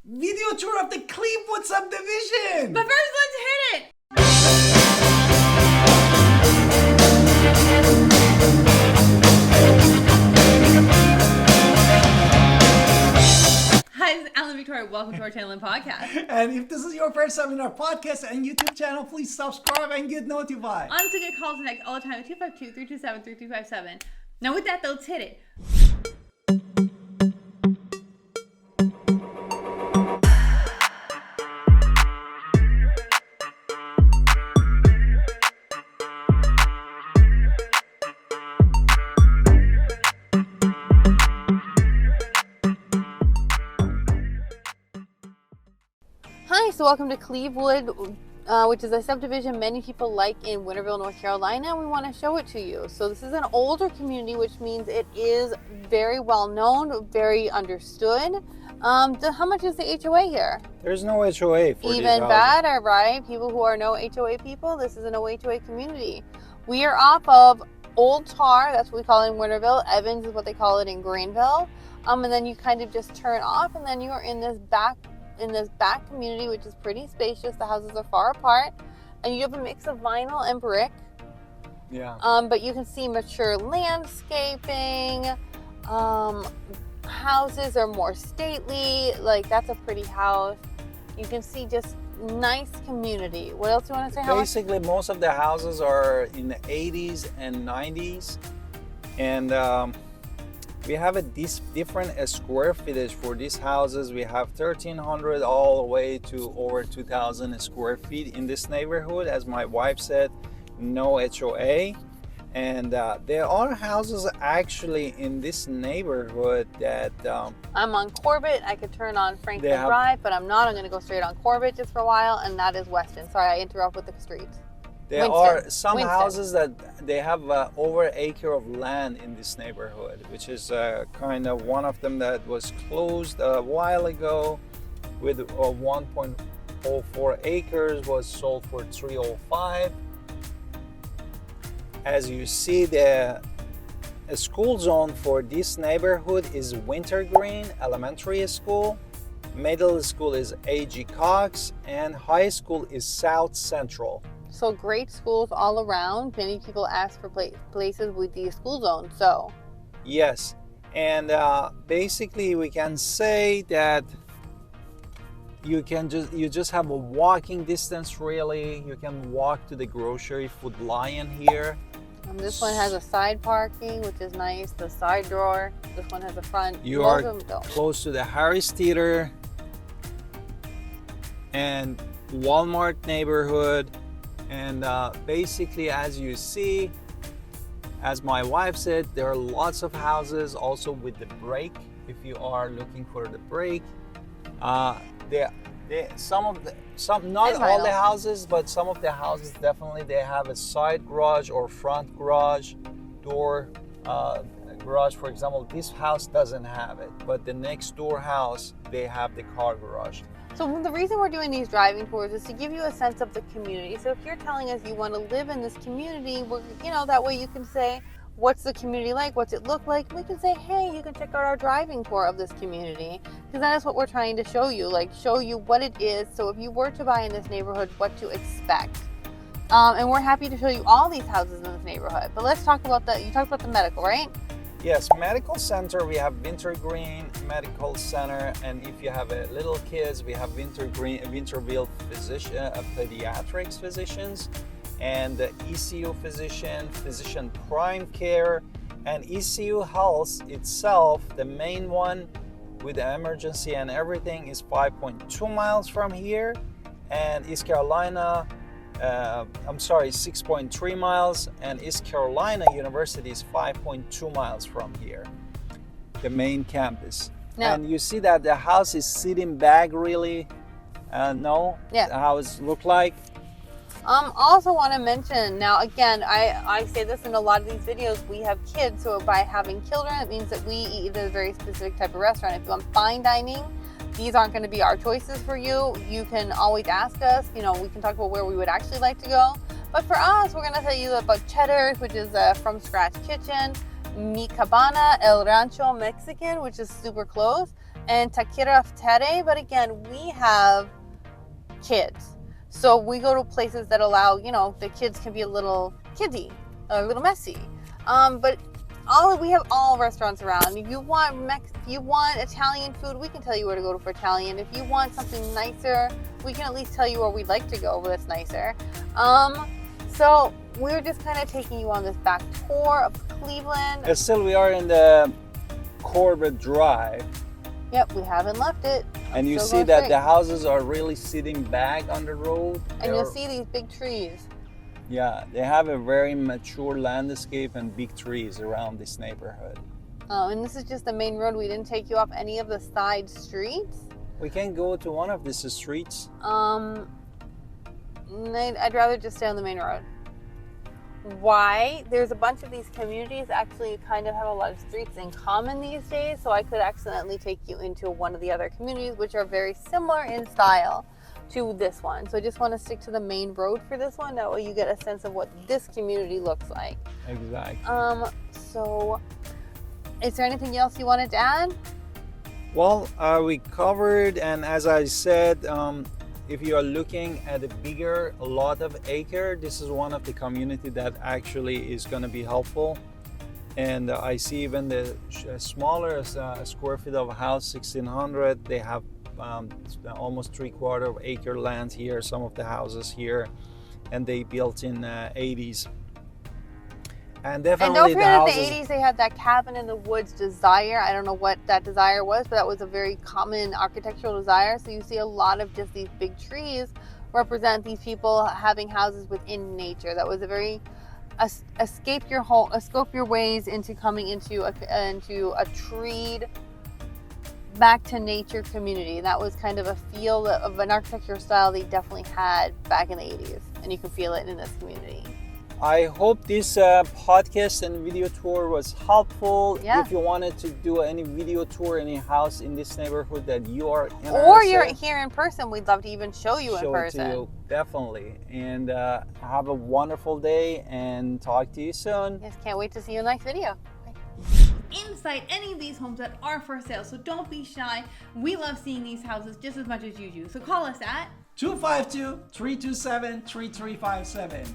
Video tour of the CLEVEWOOD subdivision! But first, let's hit it! Hi, this is Alan Victoria. Welcome to our channel and podcast. And if this is your first time in our podcast and YouTube channel, please subscribe and get notified. Honestly, get calls and all the time at 252-327-3357. Now with that, let's hit it. Hi, so welcome to CLEVEWOOD, which is a subdivision many people like in Winterville, North Carolina. We want to show it to you. So this is an older community, which means it is very well known, very understood. How much is the HOA here? There's no HOA for Even better, right? People who are no HOA people, this is an HOA community. We are off of Old Tar, that's what we call it in Winterville. Evans is what they call it in Greenville. And then you kind of just turn off, and then you are in this back community, which is pretty spacious. The houses are far apart, and you have a mix of vinyl and brick. Yeah. But you can see mature landscaping. Houses are more stately. Like, that's a pretty house. You can see just nice community. What else do you want to say? Basically, most of the houses are in the 80s and 90s, and we have a different square footage for these houses. We have 1,300 all the way to over 2,000 square feet in this neighborhood. As my wife said, no HOA. And there are houses actually in this neighborhood that... I'm on Corbett. I could turn on Franklin Drive, but I'm not. I'm going to go straight on Corbett just for a while, and that is Weston. Sorry, I interrupt with the streets. There are some houses that they have over an acre of land in this neighborhood, which is kind of one of them that was closed a while ago with 1.04 acres, was sold for $305. As you see, the school zone for this neighborhood is Wintergreen Elementary School, middle school is A.G. Cox, and high school is South Central. So great schools all around. Many people ask for places with these school zones. So yes, and basically we can say that you just have a walking distance. Really, you can walk to the grocery Food Lion here. And this one has a side parking, which is nice. The side door. This one has a front. You are close to the Harris Theater and Walmart neighborhood. And basically, as you see, as my wife said, there are lots of houses also with the break. If you are looking for the break, not all the houses, but some of the houses definitely they have a side garage or front garage door. Garage, for example, this house doesn't have it, but the next door house they have the car garage. So the reason we're doing these driving tours is to give you a sense of the community. So if you're telling us you want to live in this community, that way you can say, what's the community like? What's it look like? We can say, hey, you can check out our driving tour of this community, because that is what we're trying to show you, show you what it is. So if you were to buy in this neighborhood, what to expect. And we're happy to show you all these houses in this neighborhood. But let's talk about you talked about the medical, right? Yes, medical center, we have Wintergreen Medical Center, and if you have little kids, we have Winterville pediatrics physicians, and the ECU physician prime care, and ECU Health itself, the main one with the emergency and everything, is 5.2 miles from here, and East Carolina, 6.3 miles, and East Carolina University is 5.2 miles from here, the main campus. No. And you see that the house is sitting back really. The house look like. Also want to mention, now again, I say this in a lot of these videos, we have kids, so by having children, it means that we eat at a very specific type of restaurant. If you want fine dining, these aren't going to be our choices for you. You can always ask us, we can talk about where we would actually like to go. But for us, we're going to tell you about Cheddar's, which is a from scratch kitchen, Mi Cabana, El Rancho Mexican, which is super close. and characterizes, but again, we have kids. So we go to places that allow, the kids can be a little kiddie, a little messy. But we have all restaurants around. If you want Italian food, we can tell you where to go for Italian. If you want something nicer, we can at least tell you where we'd like to go that's nicer. So we're just kind of taking you on this back tour of Cleveland. Still, we are in the Corbett Drive. Yep, we haven't left it. And you see that the houses are really sitting back on the road. And you'll see these big trees. Yeah, they have a very mature landscape and big trees around this neighborhood. And this is just the main road. We didn't take you off any of the side streets. We can go to one of these streets. I'd rather just stay on the main road. Why? There's a bunch of these communities actually kind of have a lot of streets in common these days, so I could accidentally take you into one of the other communities, which are very similar in style to this one. So I just want to stick to the main road for this one. That way you get a sense of what this community looks like. Exactly. So is there anything else you wanted to add? Well, we covered, and as I said, if you are looking at a bigger lot of acre, this is one of the community that actually is going to be helpful. And I see even the smaller square feet of a house, 1,600, they have almost 3/4 acre land here, some of the houses here, and they built in 80s. And definitely don't forget the in the 80s they had that cabin in the woods desire. I don't know what that desire was, but that was a very common architectural desire. So you see a lot of just these big trees represent these people having houses within nature. That was a very escape your ways into coming into a treed, back to nature community. That was kind of a feel of an architectural style they definitely had back in the 80s, and you can feel it in this community. I hope this podcast and video tour was helpful. Yeah. If you wanted to do any video tour, any house in this neighborhood that you are in, or you're here in person, we'd love to even show you in person. Show it to you, definitely. And have a wonderful day and talk to you soon. Yes, can't wait to see you in the next video. Inside any of these homes that are for sale, so don't be shy. We love seeing these houses just as much as you do. So call us at 252-327-3357.